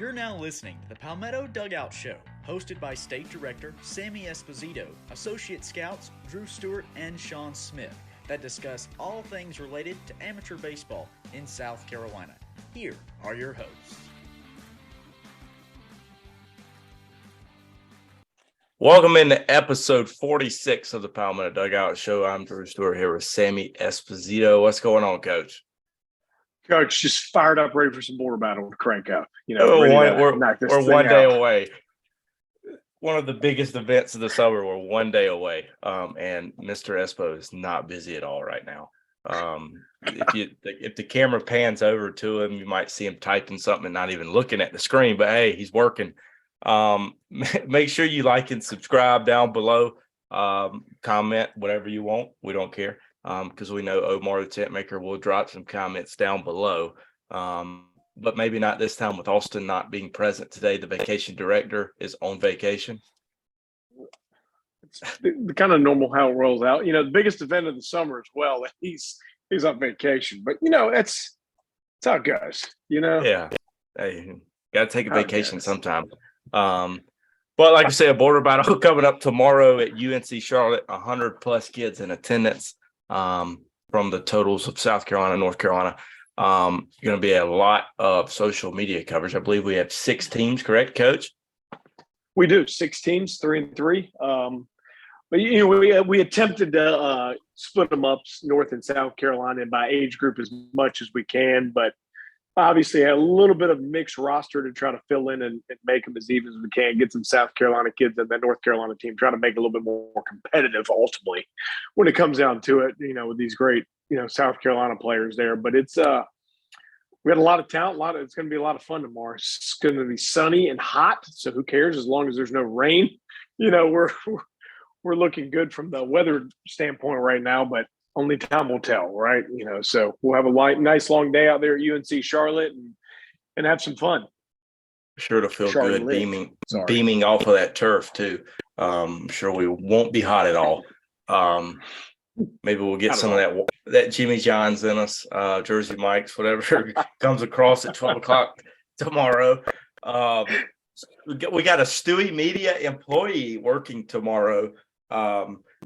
You're now listening to the Palmetto Dugout Show, hosted by State Director Sammy Esposito, Associate Scouts Drew Stewart and Sean Smith, that discuss all things related to amateur baseball in South Carolina. Here are your hosts. Welcome into episode 46 of the Palmetto Dugout Show. I'm Drew Stewart here with Sammy Esposito. What's going on, Coach? Coach, just fired up, ready for some border battle to crank up. We're one day away. One of the biggest events of the summer. We're one day away, and Mr. Espo is not busy at all right now. If the camera pans over to him, you might see him typing something and not even looking at the screen. But hey, he's working. Make sure you like and subscribe down below. Comment whatever you want. We don't care. Because we know Omar the tent maker will drop some comments down below. But maybe not this time with Austin not being present today. The vacation director is on vacation. It's the kind of normal how it rolls out. The biggest event of the summer as well. He's on vacation. But it's how it goes, Yeah. Hey, gotta take a vacation sometime. But like I say, a border battle coming up tomorrow at UNC Charlotte, 100 plus kids in attendance. From the totals of South Carolina, North Carolina. Going to be a lot of social media coverage. I believe we have 6 teams, correct, Coach? We do 6 teams, 3 and 3. But we attempted to split them up North and South Carolina by age group as much as we can, but obviously a little bit of mixed roster to try to fill in and make them as even as we can, get some South Carolina kids and the North Carolina team, try to make it a little bit more competitive ultimately when it comes down to it, with these great, South Carolina players there. But it's we had a lot of talent, it's going to be a lot of fun tomorrow. It's going to be sunny and hot, so who cares as long as there's no rain. We're looking good from the weather standpoint right now, but only time will tell, right? So we'll have a nice long day out there at UNC Charlotte and have some fun. Sure to feel good beaming off of that turf too. I'm sure we won't be hot at all. Maybe we'll get some of that Jimmy John's in us, Jersey Mike's, whatever comes across at 12 o'clock tomorrow. We got a Stewie Media employee working tomorrow.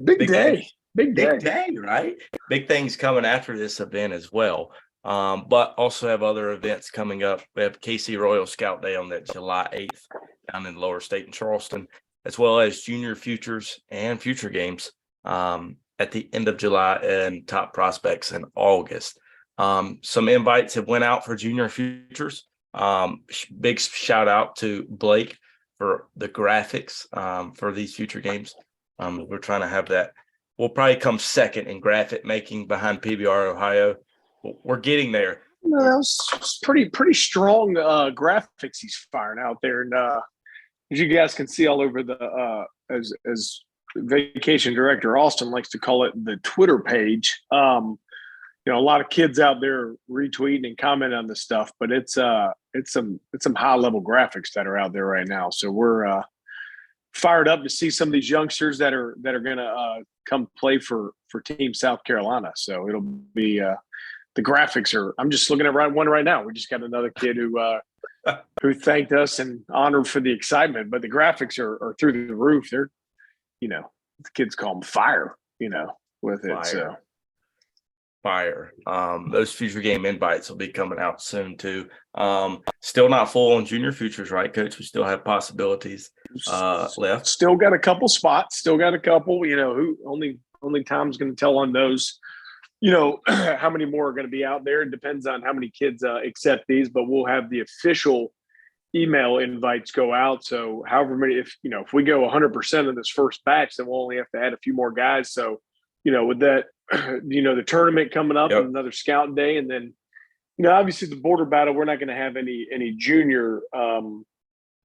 Big day. Big day, right? Big things coming after this event as well. But also have other events coming up. We have KC Royal Scout Day on that July 8th down in Lower State in Charleston, as well as Junior Futures and Future Games at the end of July and Top Prospects in August. Some invites have went out for Junior Futures. Big shout out to Blake for the graphics for these Future Games. We're trying to have that. We'll probably come second in graphic making behind PBR Ohio. We're getting there. It's pretty strong graphics he's firing out there, and as you guys can see all over the as vacation director Austin likes to call it, the Twitter page. A lot of kids out there retweeting and commenting on this stuff, but it's some high level graphics that are out there right now. So we're fired up to see some of these youngsters that are going to come play for Team South Carolina. So it'll be the graphics are. I'm just looking at one right now. We just got another kid who thanked us and honored for the excitement. But the graphics are through the roof. They're, the kids call them fire. With it. So fire. Those future game invites will be coming out soon too. Still not full on Junior Futures, right, Coach? We still have possibilities left. Still got a couple spots. Still got a couple. Who only time's going to tell on those. How many more are going to be out there. It depends on how many kids accept these, but we'll have the official email invites go out. So however many, if we go 100% of this first batch, then we'll only have to add a few more guys. So, with that, the tournament coming up and another scout day. And then, obviously the border battle, we're not going to have any junior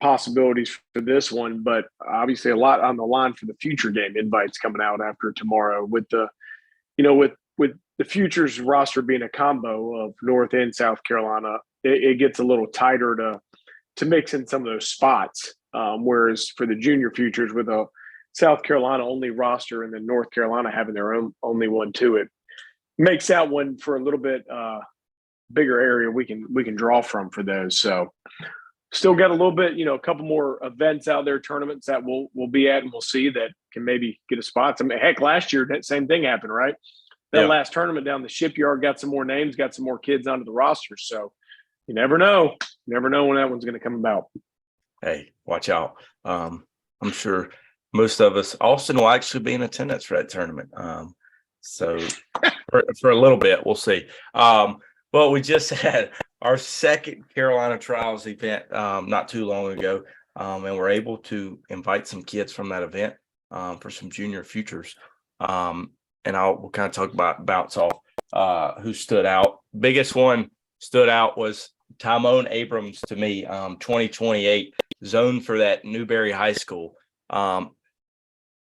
possibilities for this one, but obviously a lot on the line for the future game invites coming out after tomorrow with the, with the futures roster being a combo of North and South Carolina, it gets a little tighter to mix in some of those spots. Whereas for the junior futures with a South Carolina only roster and then North Carolina having their own only one too, it makes that one for a little bit bigger area we can draw from for those. So still got a little bit, a couple more events out there, tournaments that we'll be at, and we'll see that can maybe get a spot. I mean, heck, last year that same thing happened, right? That last tournament down the Shipyard got some more names, got some more kids onto the roster. So you never know. You never know when that one's going to come about. Hey, watch out. I'm sure most of us, Austin will actually be in attendance for that tournament. So for a little bit, we'll see. But we just had our second Carolina Trials event not too long ago, and we're able to invite some kids from that event for some junior futures. And we'll kind of talk about bounce off who stood out. Biggest one stood out was Tymone Abrams to me, 2028, zoned for that Newberry High School.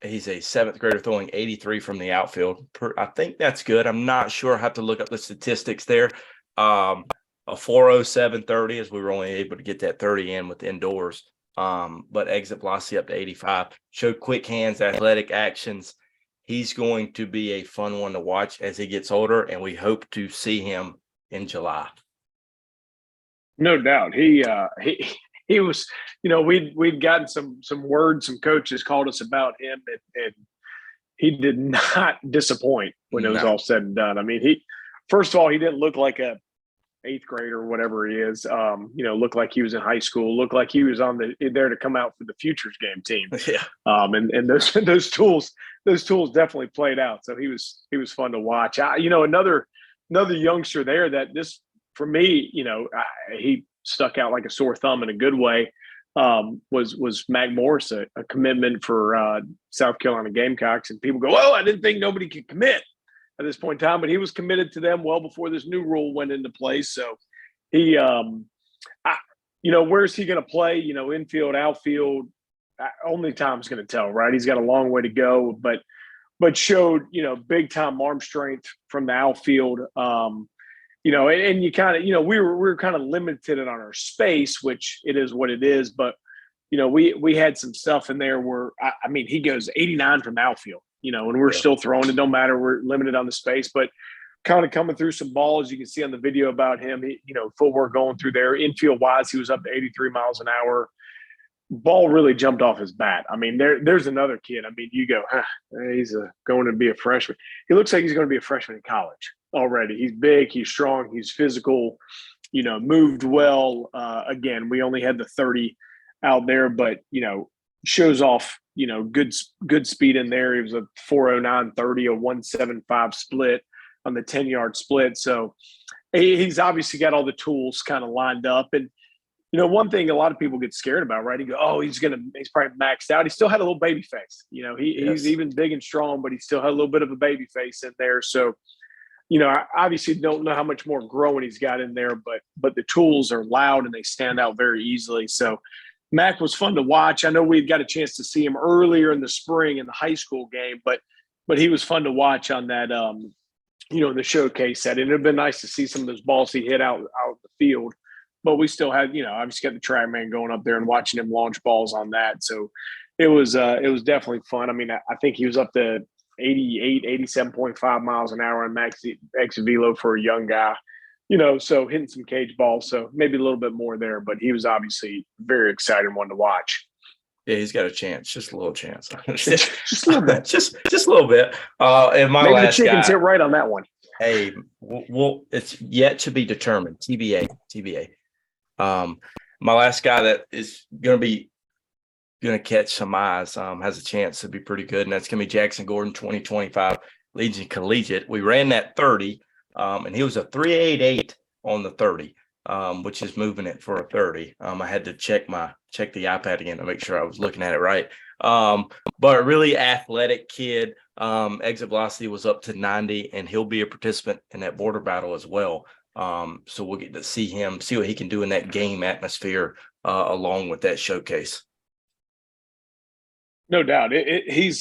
He's a seventh grader throwing 83 from the outfield. I think that's good. I'm not sure. I have to look up the statistics there. A 4.07 as we were only able to get that 30 in with indoors. But exit velocity up to 85. Showed quick hands, athletic actions. He's going to be a fun one to watch as he gets older, and we hope to see him in July. No doubt. He was, we'd gotten some words, some coaches called us about him, and he did not disappoint when it was all said and done. I mean, first of all, he didn't look like a 8th grader or whatever he is. Looked like he was in high school, looked like he was there to come out for the futures game team. Yeah. And those tools definitely played out. So he was fun to watch. Another youngster there that this, for me, he stuck out like a sore thumb in a good way, was Mac Morris, a commitment for South Carolina Gamecocks. And people go, oh, I didn't think nobody could commit at this point in time, but he was committed to them well before this new rule went into place. So he, where's he going to play? Infield, outfield, only time's going to tell, right? He's got a long way to go, but showed, big time arm strength from the outfield. And you kind of, we were kind of limited on our space, which it is what it is. But, we had some stuff in there where, he goes 89 from the outfield, and we're still throwing. It don't matter. We're limited on the space, but kind of coming through some balls. You can see on the video about him, footwork going through there. Infield wise, he was up to 83 miles an hour. Ball really jumped off his bat. There's another kid. You go, he's going to be a freshman. He looks like he's going to be a freshman in college already. He's big, he's strong, he's physical, moved well. Again, we only had the 30 out there, but, shows off, good speed in there. He was a 4.09 30, a 1.75 split on the 10-yard split. So he's obviously got all the tools kind of lined up. And, one thing a lot of people get scared about, right? You go, oh, he's probably maxed out. He still had a little baby face. He's even big and strong, but he still had a little bit of a baby face in there. So, I obviously don't know how much more growing he's got in there, but the tools are loud and they stand out very easily. So Mac was fun to watch. I know we got a chance to see him earlier in the spring in the high school game, but he was fun to watch on that, the showcase set. And it'd been nice to see some of those balls he hit out the field. But we still had, obviously got the track man going up there and watching him launch balls on that. So it was definitely fun. I think he was up to 87.5 miles an hour on max exit velo for a young guy, so hitting some cage balls. So maybe a little bit more there, but he was obviously very exciting one to watch. Yeah, he's got a chance, just a little chance. just a little bit. just a little bit. And my maybe last the chickens guy, hit right on that one. Hey, well, it's yet to be determined. TBA. My last guy that is going to catch some eyes, has a chance to be pretty good, and that's going to be Jackson Gordon, 2025 Legion Collegiate. We ran that 30, and he was a 3.88 on the 30, which is moving it for a 30. I had to check the iPad again to make sure I was looking at it right. But a really athletic kid. Exit velocity was up to 90, and he'll be a participant in that border battle as well. So we'll get to see what he can do in that game atmosphere, along with that showcase. No doubt. He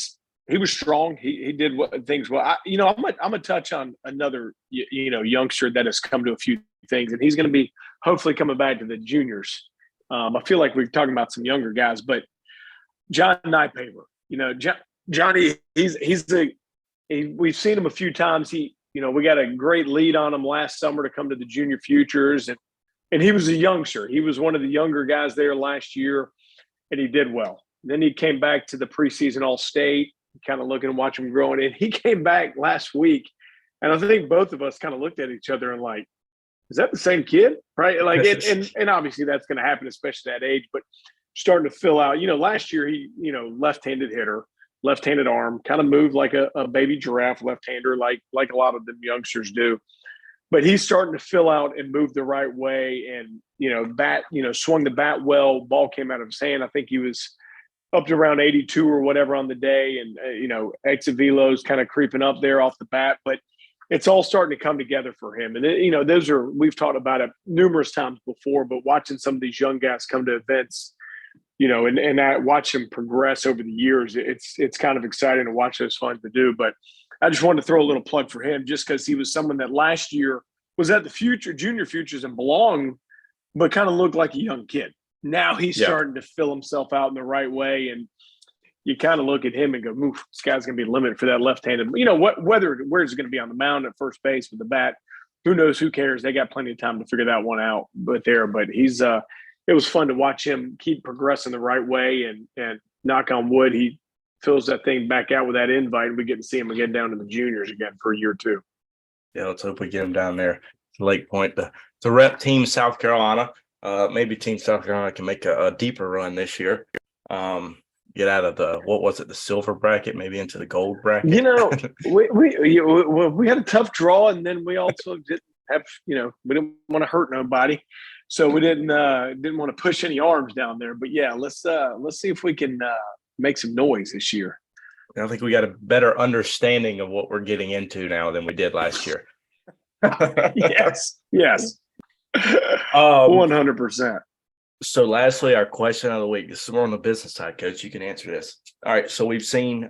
was strong. He did things well. I'm gonna touch on another youngster that has come to a few things, and he's going to be hopefully coming back to the juniors. I feel like we're talking about some younger guys, but John Nypaver. Johnny. We've seen him a few times. We got a great lead on him last summer to come to the junior futures, and And he was a youngster. He was one of the younger guys there last year, and he did well. Then he came back to the preseason All-State, kind of looking and watching him growing. And he came back last week, and I think both of us kind of looked at each other and like, is that the same kid? Right? Like, and obviously that's going to happen, especially at that age. But starting to fill out, last year he, left-handed hitter, left-handed arm, kind of moved like a baby giraffe left-hander, like a lot of them youngsters do. But he's starting to fill out and move the right way, and swung the bat well. Ball came out of his hand. I think he was up to around 82 or whatever on the day, and exit velos kind of creeping up there off the bat. But it's all starting to come together for him. And we've talked about it numerous times before. But watching some of these young guys come to events, and I watch them progress over the years, it's kind of exciting to watch. Those fun to do, but. I just wanted to throw a little plug for him just because he was someone that last year was at the junior futures and belonged, but kind of looked like a young kid. Now he's starting to fill himself out in the right way. And you kind of look at him and go, oof, this guy's going to be limited for that left-handed. Where's it going to be on the mound at first base with the bat? Who knows? Who cares? They got plenty of time to figure that one out. But he's it was fun to watch him keep progressing the right way, and knock on wood, he fills that thing back out with that invite, and we get to see him again down to the juniors again for a year or two. Yeah, let's hope we get him down there to Lake Point to rep Team South Carolina. Maybe Team South Carolina can make a deeper run this year. Get out of the silver bracket, maybe into the gold bracket. We had a tough draw, and then we also didn't have, we didn't want to hurt nobody, so we didn't want to push any arms down there. But yeah, let's see if we can make some noise this year. I think we got a better understanding of what we're getting into now than we did last year. Yes. 100%. So lastly, our question of the week. This is more on the business side, Coach. You can answer this. All right. So we've seen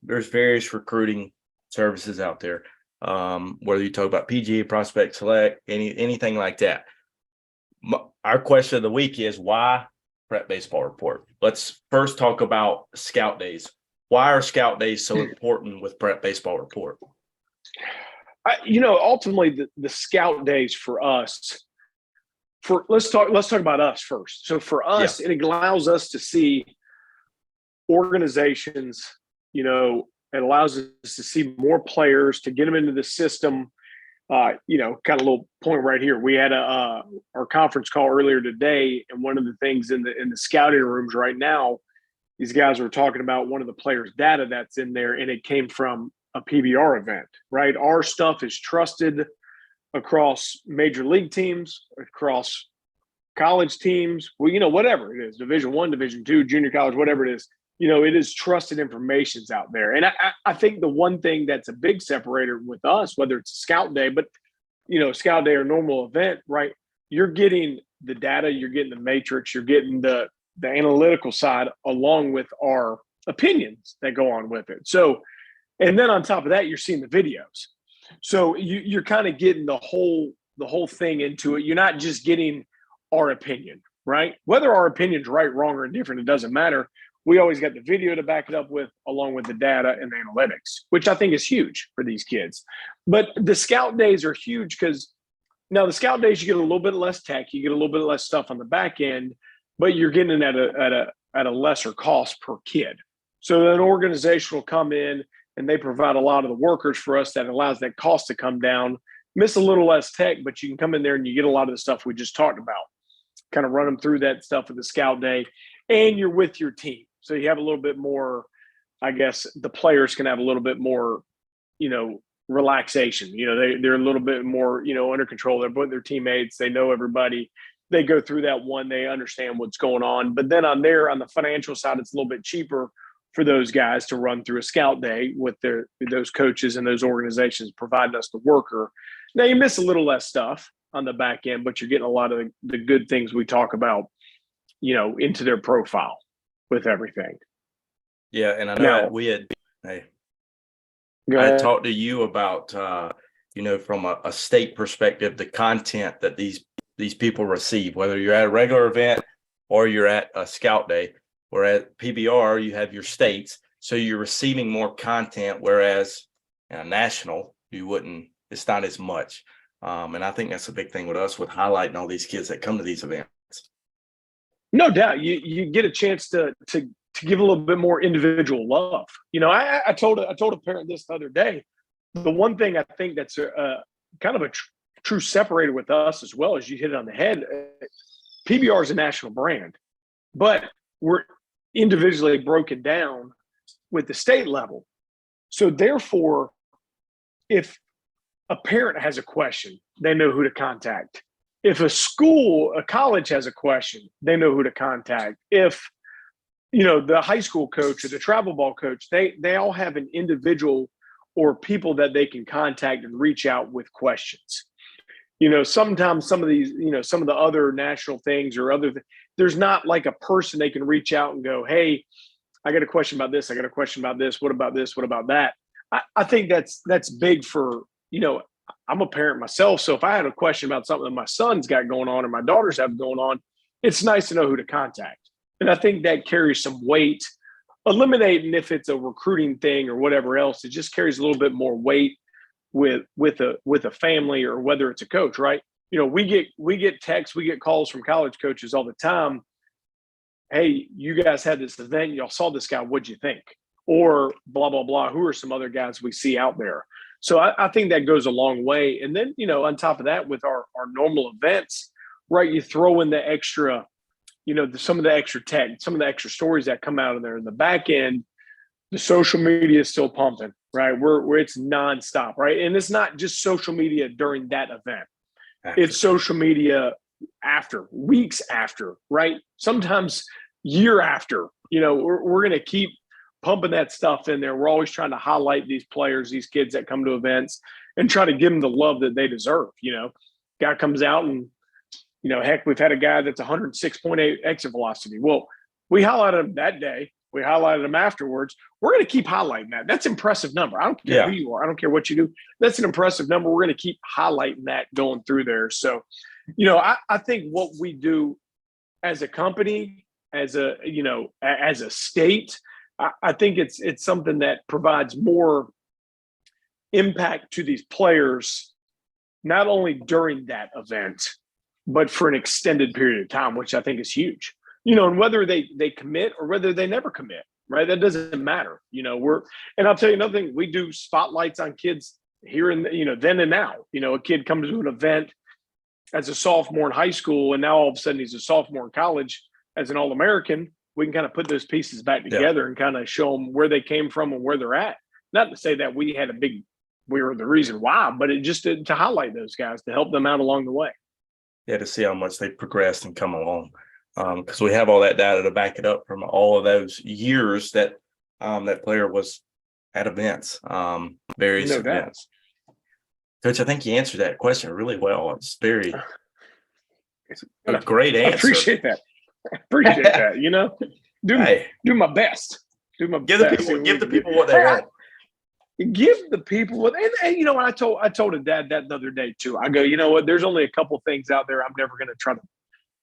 there's various recruiting services out there, whether you talk about PGA, Prospect Select, anything like that. Our question of the week is, why Prep Baseball Report? Let's first talk about scout days. Why are scout days so important with Prep Baseball Report? Ultimately the scout days for us, let's talk about us first. So for us, It allows us to see organizations, it allows us to see more players, to get them into the system. Kind of a little point right here. We had our conference call earlier today, and one of the things in the scouting rooms right now, these guys were talking about one of the players' data that's in there, and it came from a PBR event, right? Our stuff is trusted across major league teams, across college teams, whatever it is, Division I, Division II, junior college, whatever it is, it is trusted information's out there. And I think the one thing that's a big separator with us, whether it's a scout day, but, scout day or normal event, right? You're getting the data, you're getting the matrix, you're getting the analytical side along with our opinions that go on with it. So, and then on top of that, you're seeing the videos. So you're kind of getting the whole thing into it. You're not just getting our opinion, right? Whether our opinion's right, wrong, or indifferent, it doesn't matter. We always got the video to back it up with, along with the data and the analytics, which I think is huge for these kids. But the scout days are huge because now the scout days, you get a little bit less tech, you get a little bit less stuff on the back end, but you're getting it at a lesser cost per kid. So an organization will come in and they provide a lot of the workers for us that allows that cost to come down, miss a little less tech, but you can come in there and you get a lot of the stuff we just talked about, kind of run them through that stuff with the scout day, and you're with your team. So you have a little bit more, I guess the players can have a little bit more, relaxation. They're a little bit more, under control. They're with their teammates. They know everybody. They go through that one. They understand what's going on. But then on the financial side, it's a little bit cheaper for those guys to run through a scout day with those coaches and those organizations providing us the worker. Now you miss a little less stuff on the back end, but you're getting a lot of the good things we talk about, into their profile with everything. Yeah. And I know I talked to you about, from a state perspective, the content that these people receive, whether you're at a regular event or you're at a scout day, where at PBR, you have your states. So you're receiving more content, whereas national, it's not as much. And I think that's a big thing with us with highlighting all these kids that come to these events. No doubt, you get a chance to give a little bit more individual love. I told a parent this the other day. The one thing I think that's kind of a true separator with us, as well as you hit it on the head, PBR is a national brand, but we're individually broken down with the state level. So therefore, if a parent has a question, they know who to contact. If a college has a question, they know who to contact. If, the high school coach or the travel ball coach, they all have an individual or people that they can contact and reach out with questions. Sometimes some of these, some of the other national things or there's not like a person they can reach out and go, hey, I got a question about this. I got a question about this. What about this? What about that? I think that's big for, I'm a parent myself. So if I had a question about something that my son's got going on or my daughters have going on, it's nice to know who to contact. And I think that carries some weight, eliminating if it's a recruiting thing or whatever else. It just carries a little bit more weight with a family or whether it's a coach, right? We get texts, we get calls from college coaches all the time. Hey, you guys had this event. Y'all saw this guy. What'd you think? Or blah, blah, blah. Who are some other guys we see out there? So I think that goes a long way. And then, on top of that, with our normal events, right, you throw in the extra, some of the extra tech, some of the extra stories that come out of there in the back end. The social media is still pumping, right? Where it's nonstop, right? And it's not just social media during that event. It's social media after, weeks after, right? Sometimes year after. We're going to keep pumping that stuff in there. We're always trying to highlight these players, these kids that come to events, and try to give them the love that they deserve. Guy comes out and, heck, we've had a guy that's 106.8 exit velocity. Well, we highlighted him that day. We highlighted him afterwards. We're going to keep highlighting that. That's an impressive number. I don't care who you are. I don't care what you do. That's an impressive number. We're going to keep highlighting that going through there. So, I think what we do as a company, as a state, I think it's something that provides more impact to these players, not only during that event, but for an extended period of time, which I think is huge. And whether they commit or whether they never commit, right? That doesn't matter. And I'll tell you another thing, we do spotlights on kids here and, then and now. A kid comes to an event as a sophomore in high school, and now all of a sudden he's a sophomore in college as an All-American. We can kind of put those pieces back together and kind of show them where they came from and where they're at. Not to say that we were the reason why, but it just to highlight those guys, to help them out along the way. Yeah, to see how much they've progressed and come along. Because we have all that data to back it up from all of those years that that player was at events, various events. Coach, I think you answered that question really well. It's a great answer. I appreciate that. Do my best. Give the people what they want. Give the people what, and I told a dad that the other day too. I go, what? There's only a couple things out there I'm never going to try to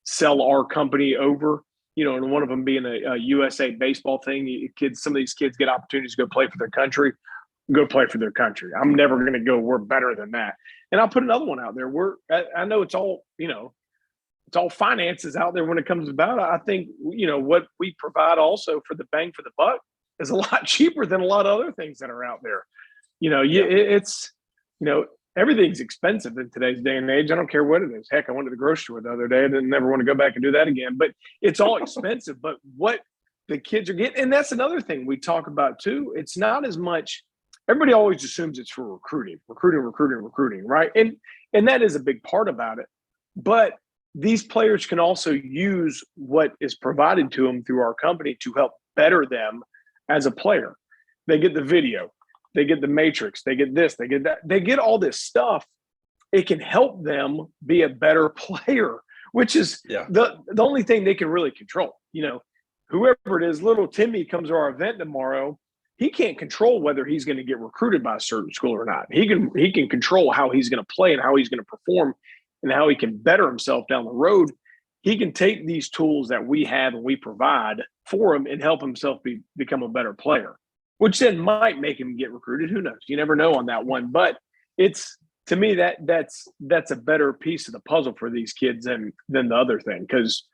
sell our company over. And one of them being a USA baseball thing. Some of these kids get opportunities to go play for their country. Go play for their country. I'm never going to go, we're better than that. And I'll put another one out there. I know it's all, it's all finances out there when it comes about. I think, what we provide also for the bang for the buck is a lot cheaper than a lot of other things that are out there. It's, everything's expensive in today's day and age. I don't care what it is. Heck, I went to the grocery store the other day. I didn't never want to go back and do that again, but it's all expensive. But what the kids are getting, and that's another thing we talk about too. It's not as much, everybody always assumes it's for recruiting, right? And that is a big part about it. But these players can also use what is provided to them through our company to help better them as a player. They get the video, they get the matrix, they get this, they get that, they get all this stuff. It can help them be a better player, which is the only thing they can really control. Whoever it is, little Timmy comes to our event tomorrow. He can't control whether he's going to get recruited by a certain school or not. He can control how he's going to play and how he's going to perform and how he can better himself down the road. He can take these tools that we have and we provide for him and help himself become a better player, which then might make him get recruited. Who knows? You never know on that one. But it's to me, that's a better piece of the puzzle for these kids than the other thing. Because,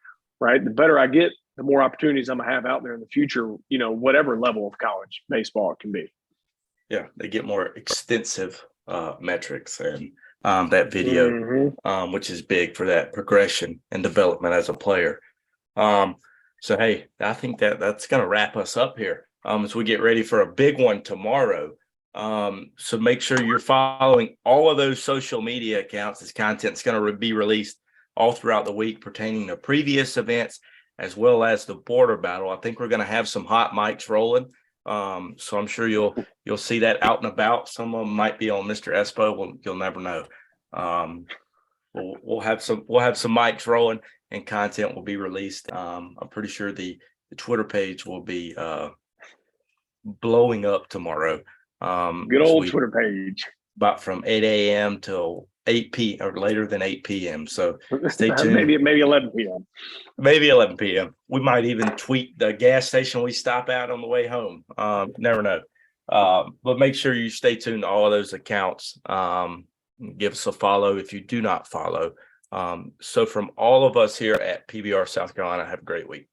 right, the better I get, the more opportunities I'm gonna have out there in the future. Whatever level of college baseball it can be. Yeah, they get more extensive metrics and that video, which is big for that progression and development as a player. So hey, I think that's going to wrap us up here as we get ready for a big one tomorrow. So make sure you're following all of those social media accounts. This content's going to be released all throughout the week pertaining to previous events as well as the border battle. I think we're going to have some hot mics rolling. So I'm sure you'll see that out and about. Some of them might be on Mr. Espo. You'll never know. We'll have some mics rolling and content will be released. I'm pretty sure the Twitter page will be blowing up tomorrow. Good old Twitter page. About from 8 a.m. till 8 p.m. or later than 8 p.m. So stay tuned. maybe 11 p.m. Maybe 11 p.m. We might even tweet the gas station we stop at on the way home. Never know. But make sure you stay tuned to all of those accounts. Give us a follow if you do not follow. So from all of us here at PBR South Carolina, have a great week.